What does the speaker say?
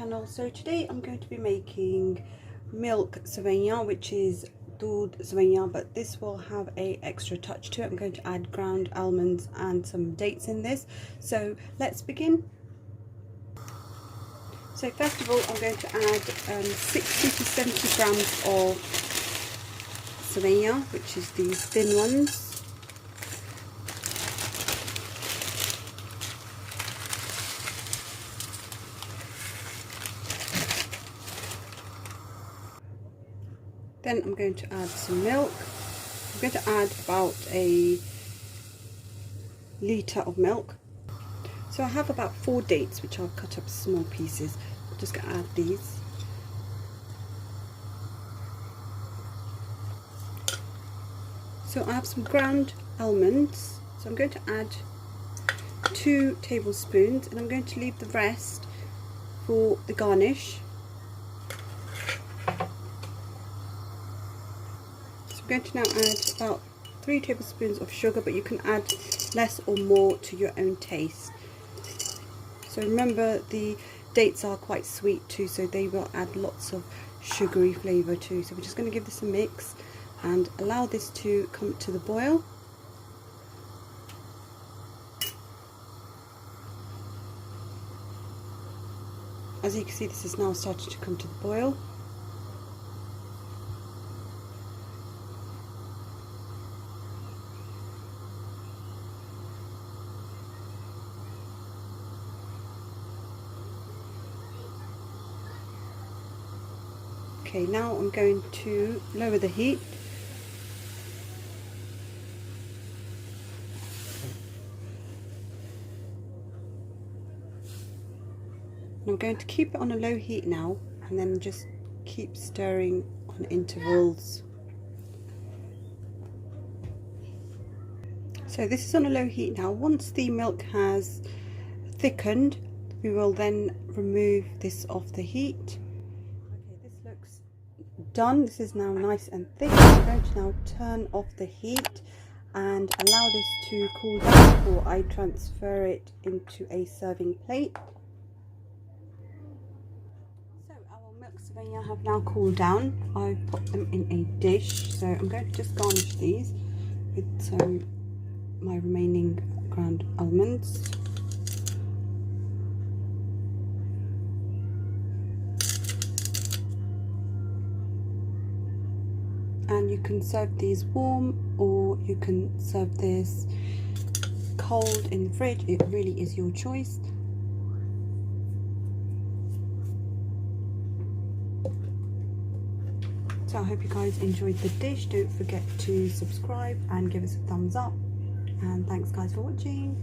channel. So today I'm going to be making milk seviyan, which is doodh seviyan, but this will have a extra touch to it. I'm going to add ground almonds and some dates in this. So let's begin. So first of all, I'm going to add 60 to 70 grams of seviyan, which is these thin ones. Then I'm going to add some milk. I'm going to add about a litre of milk. So I have about 4 dates, which I'll cut up small pieces. I'm just going to add these. So I have some ground almonds. So I'm going to add 2 tablespoons, and I'm going to leave the rest for the garnish. I'm going to now add about 3 tablespoons of sugar, but you can add less or more to your own taste. So remember, the dates are quite sweet too, so they will add lots of sugary flavour too. So we're just going to give this a mix and allow this to come to the boil. As you can see, this is now starting to come to the boil. Okay, now I'm going to lower the heat. And I'm going to keep it on a low heat now, and then just keep stirring on intervals. So this is on a low heat now. Once the milk has thickened, we will then remove this off the heat. Done. This is now nice and thick. I'm going to now turn off the heat and allow this to cool down before I transfer it into a serving plate. So our milk seviyan have now cooled down. I've put them in a dish, so I'm going to just garnish these with my remaining ground almonds. And you can serve these warm, or you can serve this cold in the fridge. It really is your choice. So I hope you guys enjoyed the dish. Don't forget to subscribe and give us a thumbs up. And thanks guys for watching.